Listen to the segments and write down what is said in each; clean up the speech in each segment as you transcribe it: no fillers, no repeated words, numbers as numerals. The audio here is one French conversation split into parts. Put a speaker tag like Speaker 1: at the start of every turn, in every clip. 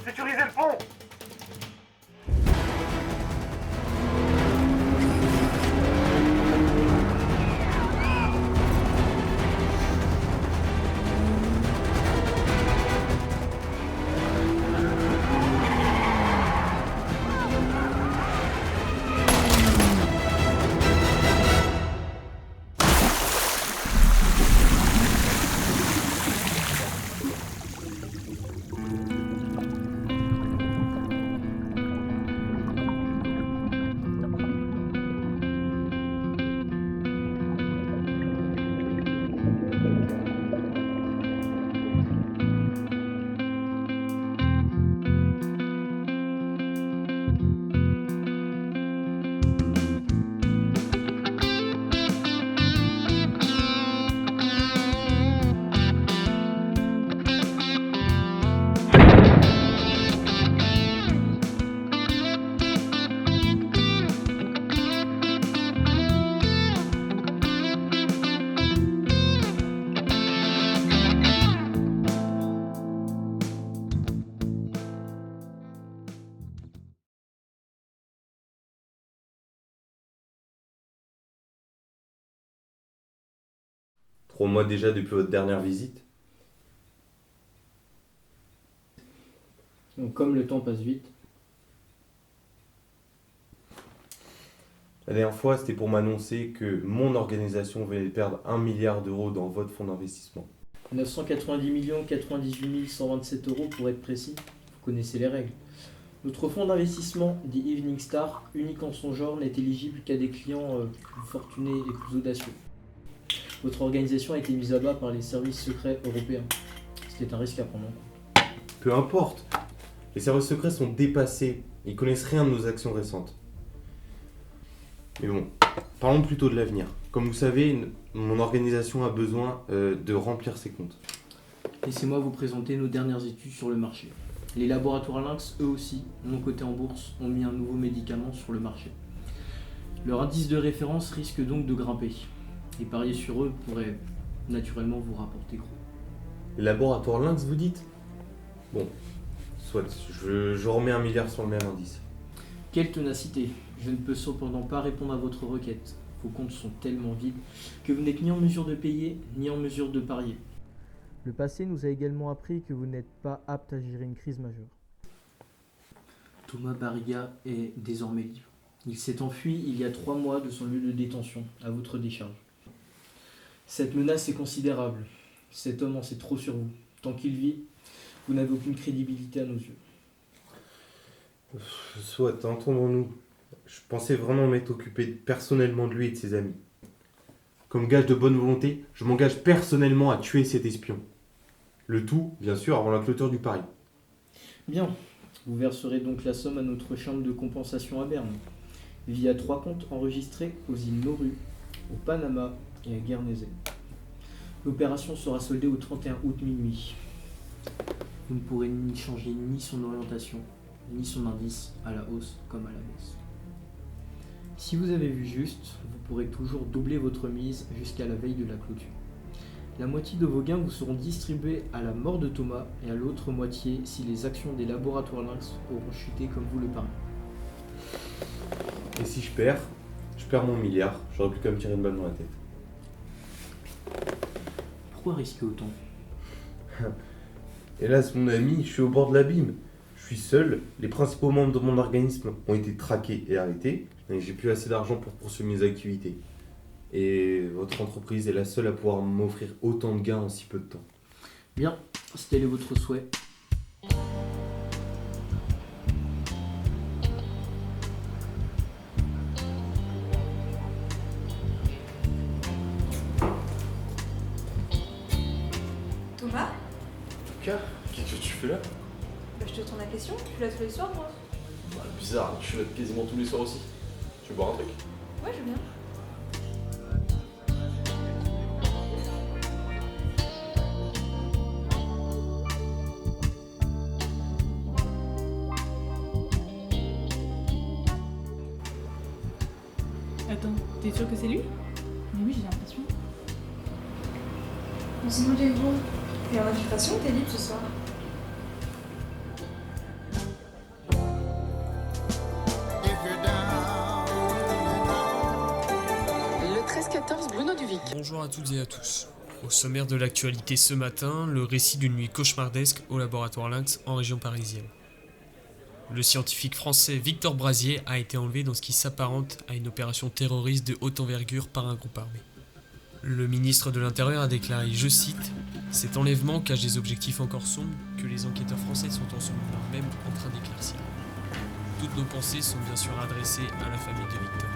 Speaker 1: Sécurisez le pont!
Speaker 2: Trois mois déjà depuis votre dernière visite.
Speaker 3: Donc, comme le temps passe vite.
Speaker 2: La dernière fois, c'était pour m'annoncer que mon organisation venait de perdre 1 milliard d'euros dans votre fonds d'investissement.
Speaker 3: 990 98 127 euros pour être précis. Vous connaissez les règles. Notre fonds d'investissement, The Evening Star, unique en son genre, n'est éligible qu'à des clients plus fortunés et plus audacieux. Votre organisation a été mise à bas par les services secrets européens. C'était un risque à prendre en compte.
Speaker 2: Peu importe. Les services secrets sont dépassés. Ils connaissent rien de nos actions récentes. Mais bon, parlons plutôt de l'avenir. Comme vous savez, mon organisation a besoin de remplir ses comptes.
Speaker 3: Laissez-moi vous présenter nos dernières études sur le marché. Les laboratoires Lynx, eux aussi, non cotés en bourse, ont mis un nouveau médicament sur le marché. Leur indice de référence risque donc de grimper. Et parier sur eux pourrait naturellement vous rapporter gros.
Speaker 2: Les laboratoires Lynx, vous dites? Bon, soit, je remets 1 milliard sur le même indice.
Speaker 3: Quelle ténacité! Je ne peux cependant pas répondre à votre requête. Vos comptes sont tellement vides que vous n'êtes ni en mesure de payer, ni en mesure de parier. Le passé nous a également appris que vous n'êtes pas apte à gérer une crise majeure. Thomas Barriga est désormais libre. Il s'est enfui il y a 3 mois de son lieu de détention, à votre décharge. Cette menace est considérable. Cet homme en sait trop sur vous. Tant qu'il vit, vous n'avez aucune crédibilité à nos yeux.
Speaker 2: Soit, entendons-nous. Je pensais vraiment m'être occupé personnellement de lui et de ses amis. Comme gage de bonne volonté, je m'engage personnellement à tuer cet espion. Le tout, bien sûr, avant la clôture du pari.
Speaker 3: Bien, vous verserez donc la somme à notre chambre de compensation à Berne, via 3 comptes enregistrés aux îles Nauru, au Panama et à Guernesey. L'opération sera soldée au 31 août minuit. Vous ne pourrez ni changer ni son orientation, ni son indice à la hausse comme à la baisse. Si vous avez vu juste, vous pourrez toujours doubler votre mise jusqu'à la veille de la clôture. La moitié de vos gains vous seront distribués à la mort de Thomas et à l'autre moitié si les actions des laboratoires Lynx auront chuté comme vous le pariez.
Speaker 2: Et si je perds mon milliard. J'aurais plus qu'à me tirer une balle dans la tête.
Speaker 3: Pourquoi risquer autant?
Speaker 2: Hélas, mon ami, je suis au bord de l'abîme. Je suis seul, les principaux membres de mon organisme ont été traqués et arrêtés, et j'ai plus assez d'argent pour poursuivre mes activités. Et votre entreprise est la seule à pouvoir m'offrir autant de gains en si peu de temps.
Speaker 3: Bien, si tel est votre souhait.
Speaker 4: Thomas,
Speaker 5: Qu'est-ce que tu fais là?
Speaker 4: je te tourne la question, je suis là tous les soirs moi.
Speaker 5: Bah, bizarre, je suis là quasiment tous les soirs aussi. Tu veux boire un truc?
Speaker 4: Ouais, je veux bien.
Speaker 6: Attends, t'es sûr que c'est lui? Mais oui, j'ai l'impression.
Speaker 4: On se dit vous. T'es en infiltration ou t'es libre ce soir?
Speaker 7: Le 13-14 Bruno Duvic.
Speaker 8: Bonjour à toutes et à tous. Au sommaire de l'actualité ce matin, le récit d'une nuit cauchemardesque au laboratoire Lynx en région parisienne. Le scientifique français Victor Brasier a été enlevé dans ce qui s'apparente à une opération terroriste de haute envergure par un groupe armé. Le ministre de l'Intérieur a déclaré, je cite, « Cet enlèvement cache des objectifs encore sombres que les enquêteurs français sont en ce moment même en train d'éclaircir. Toutes nos pensées sont bien sûr adressées à la famille de Victor. »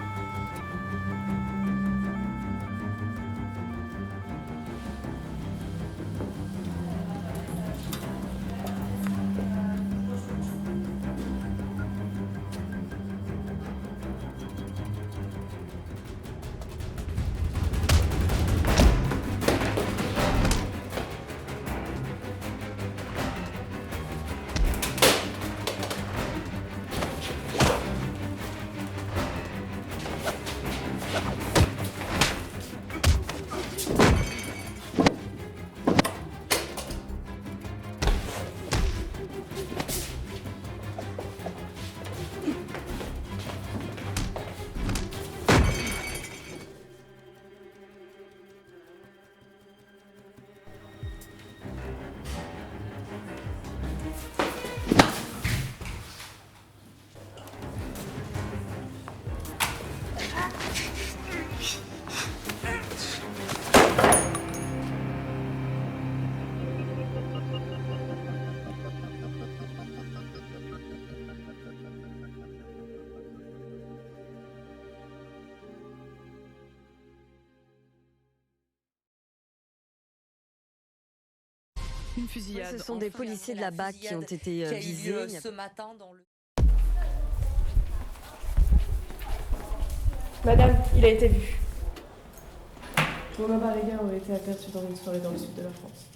Speaker 7: Une fusillade.
Speaker 9: Ce sont des policiers de la BAC qui ont été visés.
Speaker 7: ce matin dans le...
Speaker 10: Madame, il a été vu. Romain Barriga aurait été aperçu dans une soirée dans le sud de la France.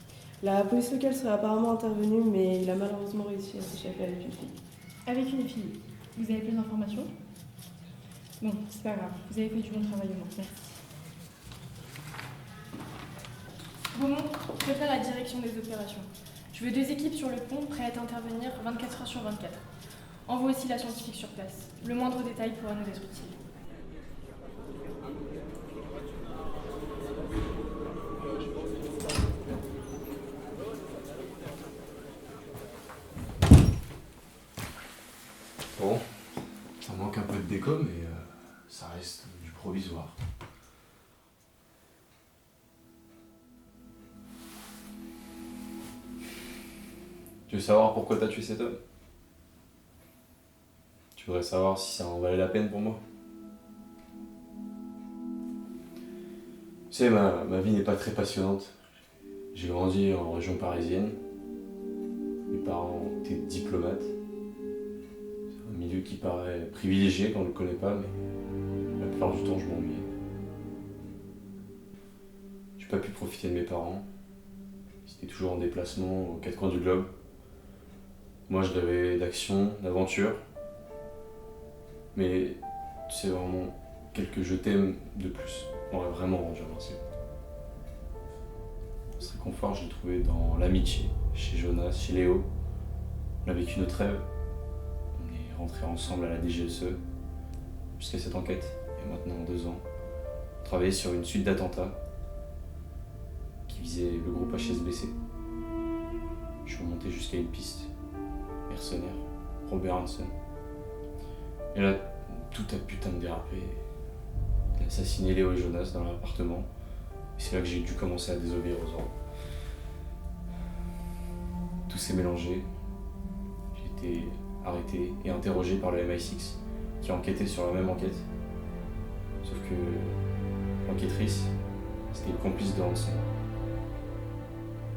Speaker 10: La police locale serait apparemment intervenue, mais il a malheureusement réussi à s'échapper avec une fille.
Speaker 6: Avec une fille. Vous avez plus d'informations? Bon, c'est pas grave. Vous avez fait du bon travail au moins. Merci. Beaumont, je préfère la direction des opérations. Je veux 2 équipes sur le pont prêtes à intervenir 24 heures sur 24. Envoie aussi la scientifique sur place. Le moindre détail pourra nous être utile.
Speaker 5: Bon, ça manque un peu de déco, mais ça reste du provisoire. Tu veux savoir pourquoi t'as tué cet homme? Tu voudrais savoir si ça en valait la peine pour moi? Tu sais, ma vie n'est pas très passionnante. J'ai grandi en région parisienne. Mes parents étaient diplomates. C'est un milieu qui paraît privilégié quand on ne le connaît pas, mais la plupart du temps je m'ennuie. J'ai pas pu profiter de mes parents. Ils étaient toujours en déplacement aux 4 coins du globe. Moi je rêvais d'action, d'aventure. Mais tu sais, vraiment, quelques je t'aime de plus m'auraient vraiment rendu invincible. Ce réconfort, je l'ai trouvé dans l'amitié, chez Jonas, chez Léo. On a vécu notre rêve. On est rentrés ensemble à la DGSE jusqu'à cette enquête, il y a maintenant 2 ans. On travaillait sur une suite d'attentats qui visait le groupe HSBC. Je suis remonté jusqu'à une piste. Mercenaire, Robert Hansen. Et là, tout a putain de dérapé. Il a assassiné Léo et Jonas dans leur appartement. Et c'est là que j'ai dû commencer à désobéir aux ordres. Tout s'est mélangé. J'ai été arrêté et interrogé par le MI6 qui a enquêté sur la même enquête. Sauf que l'enquêtrice, c'était le complice de Hansen.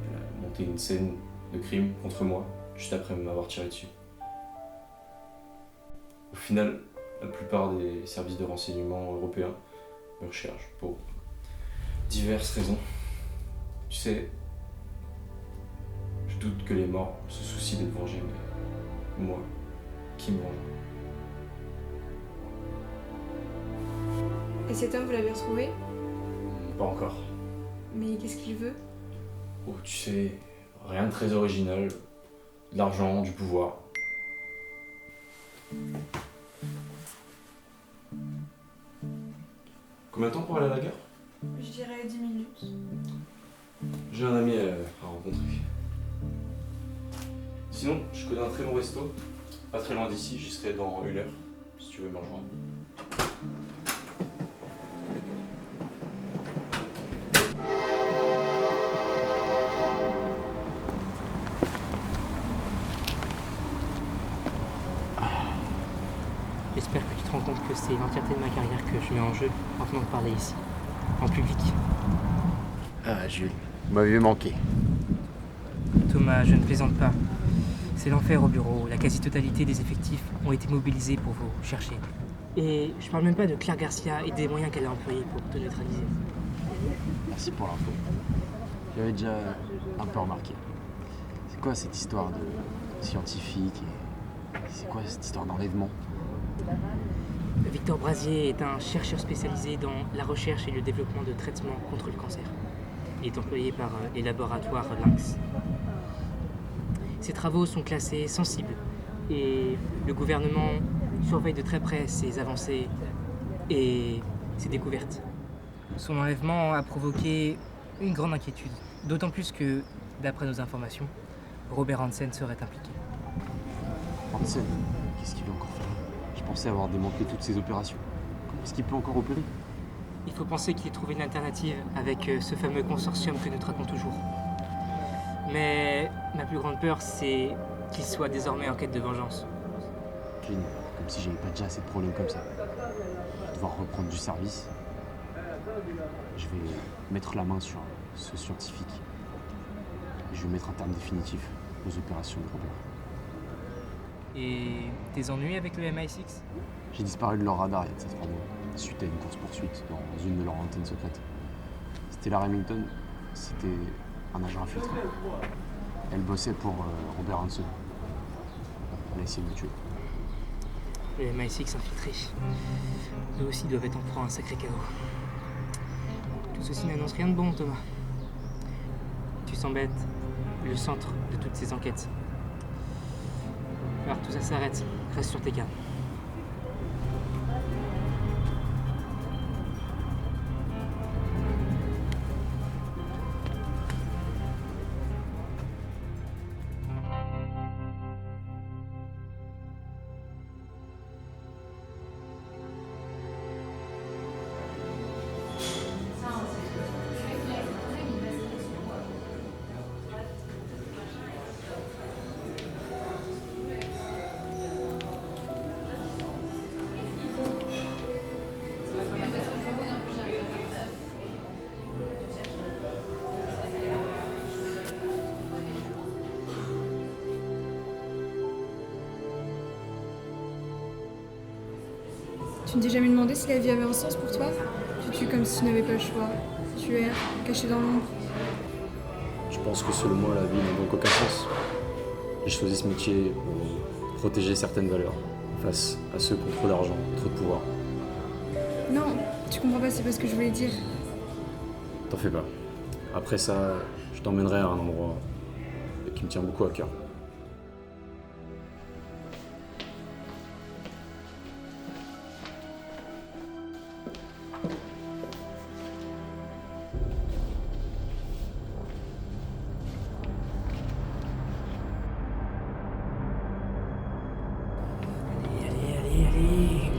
Speaker 5: Elle a monté une scène de crime contre moi juste après m'avoir tiré dessus. Au final, la plupart des services de renseignement européens me recherchent pour diverses raisons. Tu sais, je doute que les morts se soucient de te venger, mais moi, qui me venge?
Speaker 4: Et cet homme, vous l'avez retrouvé?
Speaker 5: Pas encore.
Speaker 4: Mais qu'est-ce qu'il veut?
Speaker 5: Oh, tu sais, rien de très original. De l'argent, du pouvoir. Combien de temps pour aller à la gare?
Speaker 4: Je dirais 10 minutes.
Speaker 5: J'ai un ami à rencontrer. Sinon, je connais un très bon resto, pas très loin d'ici, j'y serai dans 1 heure, si tu veux me rejoindre.
Speaker 11: J'espère que tu te rends compte que c'est l'entièreté de ma carrière que je mets en jeu en venant te parler ici, en public.
Speaker 12: Ah, Jules, vous m'avez manqué.
Speaker 11: Thomas, je ne plaisante pas. C'est l'enfer au bureau. La quasi-totalité des effectifs ont été mobilisés pour vous chercher. Et je parle même pas de Claire Garcia et des moyens qu'elle a employés pour te neutraliser.
Speaker 12: Merci pour l'info. J'avais déjà un peu remarqué. C'est quoi cette histoire de scientifique et c'est quoi cette histoire d'enlèvement?
Speaker 11: Victor Brasier est un chercheur spécialisé dans la recherche et le développement de traitements contre le cancer. Il est employé par les laboratoires Lynx. Ses travaux sont classés sensibles et le gouvernement surveille de très près ses avancées et ses découvertes. Son enlèvement a provoqué une grande inquiétude, d'autant plus que, d'après nos informations, Robert Hansen serait impliqué.
Speaker 12: Hansen, qu'est-ce qu'il veut encore faire? Je pensais avoir démantelé toutes ces opérations. Comment est-ce qu'il peut encore opérer?
Speaker 11: Il faut penser qu'il ait trouvé une alternative avec ce fameux consortium que nous traquons toujours. Mais ma plus grande peur, c'est qu'il soit désormais en quête de vengeance.
Speaker 12: Génial, comme si j'avais pas déjà assez de problèmes comme ça. Je vais devoir reprendre du service. Je vais mettre la main sur ce scientifique. Je vais mettre un terme définitif aux opérations de Robert.
Speaker 11: Et tes ennuis avec le MI6?
Speaker 12: J'ai disparu de leur radar il y a de ça 3 mois, suite à une course-poursuite dans une de leurs antennes secrètes. Stella Remington, c'était un agent infiltré. Elle bossait pour Robert Hansen. Elle a essayé de me tuer.
Speaker 11: Le MI6 infiltré. Eux aussi doivent être en proie à un sacré chaos. Tout ceci n'annonce rien de bon, Thomas. Tu sembles être le centre de toutes ces enquêtes. Alors tout ça s'arrête. Reste sur tes gardes.
Speaker 4: Tu ne t'es jamais demandé si la vie avait un sens pour toi? Tu tues comme si tu n'avais pas le choix. Tu erres, caché dans l'ombre.
Speaker 12: Je pense que selon moi, la vie n'a donc aucun sens. J'ai choisi ce métier pour protéger certaines valeurs face à ceux qui ont trop d'argent, trop de pouvoir.
Speaker 4: Non, tu comprends pas, c'est pas ce que je voulais dire.
Speaker 12: T'en fais pas. Après ça, je Je t'emmènerai à un endroit qui me tient beaucoup à cœur.
Speaker 11: Allez.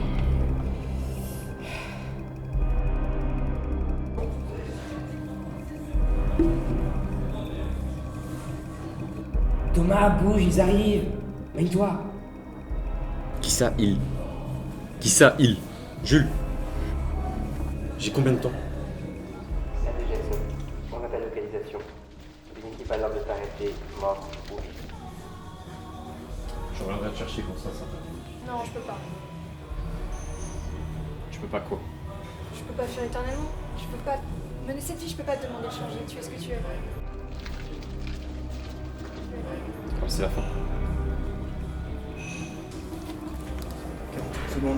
Speaker 11: Thomas, bouge, ils arrivent. Mets-toi.
Speaker 12: Qui ça, il? Qui ça, il? Jules. J'ai combien de temps?
Speaker 13: Sandy Jackson, on appelle localisation. Une équipe à l'heure de t'arrêter, mort ou vif.
Speaker 12: Je reviendrai te chercher quand ça
Speaker 4: Non, je peux pas.
Speaker 12: Tu peux pas quoi?
Speaker 4: Je peux pas fuir éternellement. Je peux pas mener cette vie, je peux pas te demander de changer. Tu es ce que tu es.
Speaker 12: C'est la fin.
Speaker 3: 40 secondes.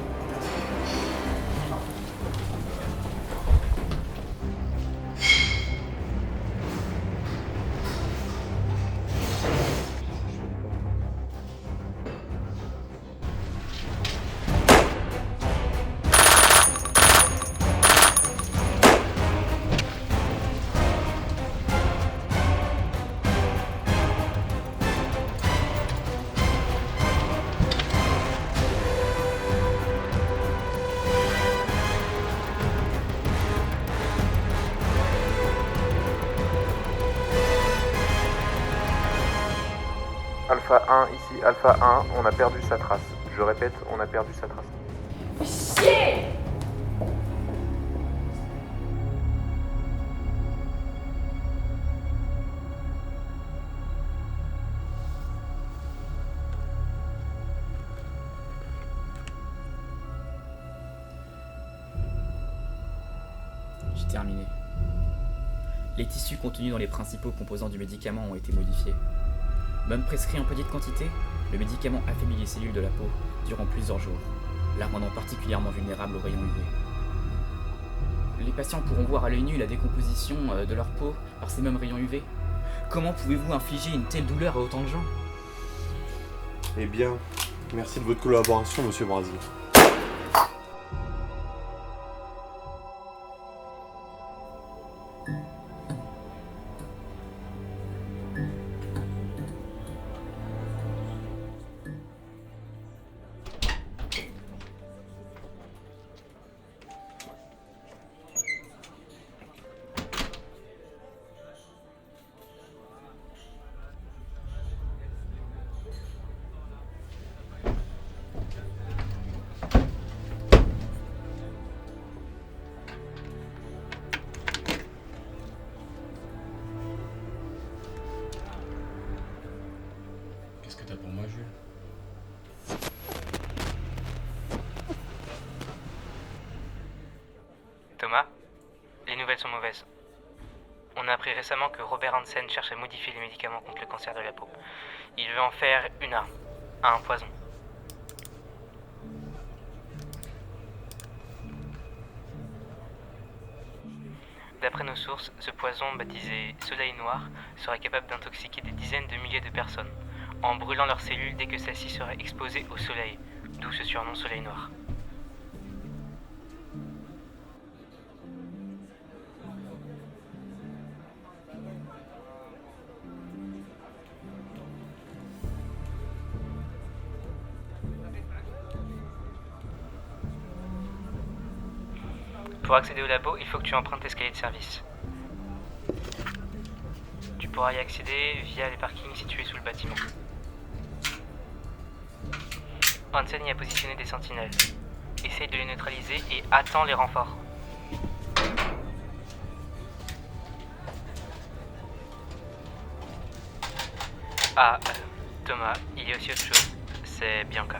Speaker 1: Alpha 1, ici Alpha 1, on a perdu sa trace. Je répète, on a perdu sa trace.
Speaker 6: Chier!
Speaker 14: J'ai terminé. Les tissus contenus dans les principaux composants du médicament ont été modifiés. Même prescrit en petite quantité, le médicament affaiblit les cellules de la peau durant plusieurs jours, la rendant particulièrement vulnérable aux rayons UV. Les patients pourront voir à l'œil nu la décomposition de leur peau par ces mêmes rayons UV. Comment pouvez-vous infliger une telle douleur à autant de gens?
Speaker 2: Eh bien, merci de votre collaboration, monsieur Brasier.
Speaker 12: Qu'est-ce que t'as pour moi, Jules?
Speaker 11: Thomas, les nouvelles sont mauvaises. On a appris récemment que Robert Hansen cherche à modifier les médicaments contre le cancer de la peau. Il veut en faire une arme, un poison. D'après nos sources, ce poison, baptisé Soleil Noir, serait capable d'intoxiquer des dizaines de milliers de personnes, en brûlant leurs cellules dès que celles-ci seraient exposées au soleil, d'où ce surnom Soleil Noir. Pour accéder au labo, il faut que tu empruntes l'escalier de service. Tu pourras y accéder via les parkings situés sous le bâtiment. Hansen y a positionné des sentinelles. Essaye de les neutraliser et attends les renforts. Ah, Thomas, il y a aussi autre chose. C'est Bianca.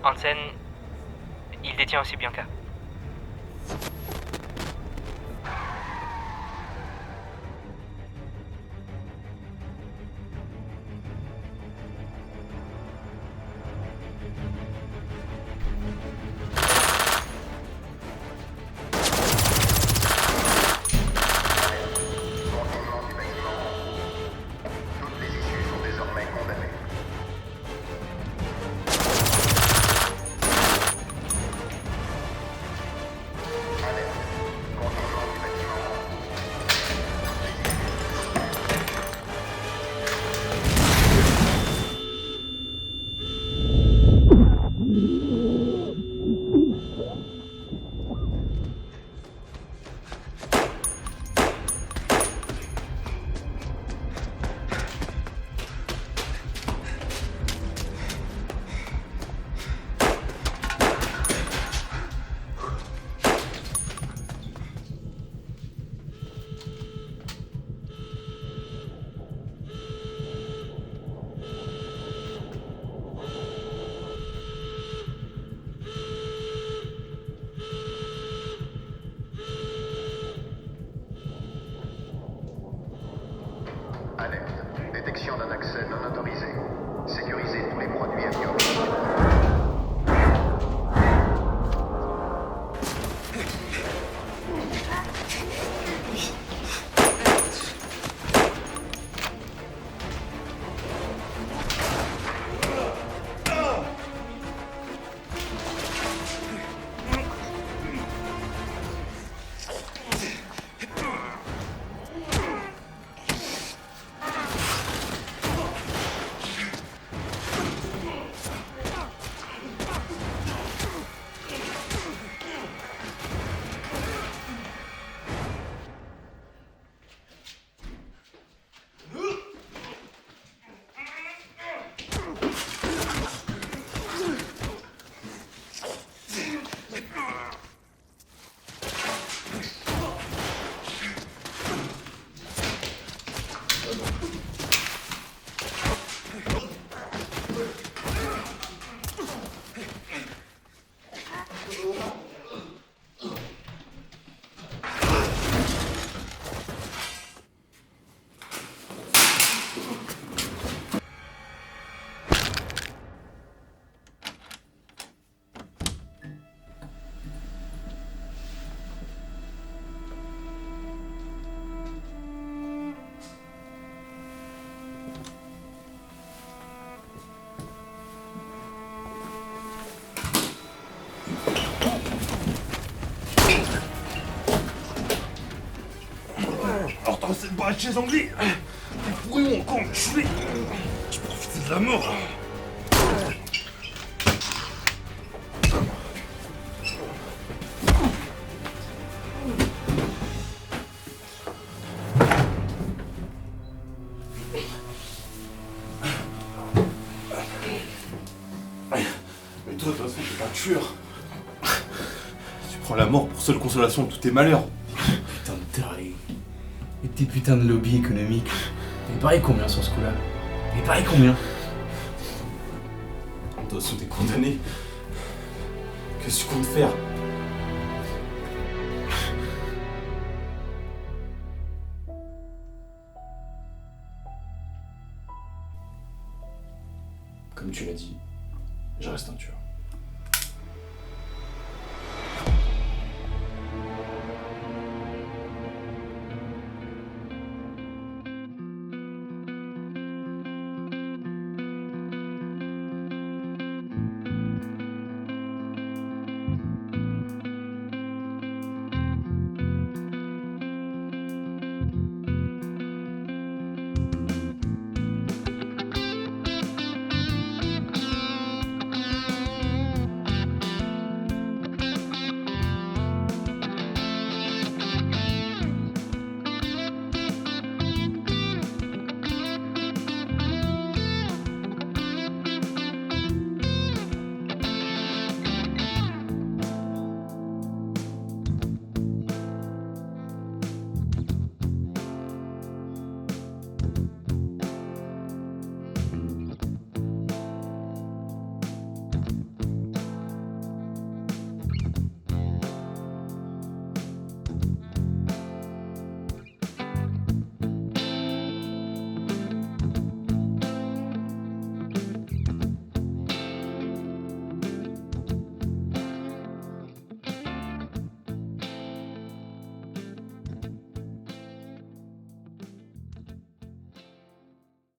Speaker 11: Hansen, il détient aussi Bianca.
Speaker 15: arrête chez Anglais. T'es pourri ou encore enculé. Tu profites de la mort.
Speaker 16: Mais toi, de toute façon, t'es un tueur. Tu prends la mort pour seule consolation de tous tes malheurs.
Speaker 17: Putain de taré. Et tes putains de lobby économique. Il paraît combien sur ce coup-là? Il paraît combien?
Speaker 16: De toute façon, t'es condamné. Qu'est-ce que tu comptes faire?
Speaker 17: Comme tu l'as dit, je reste un tueur.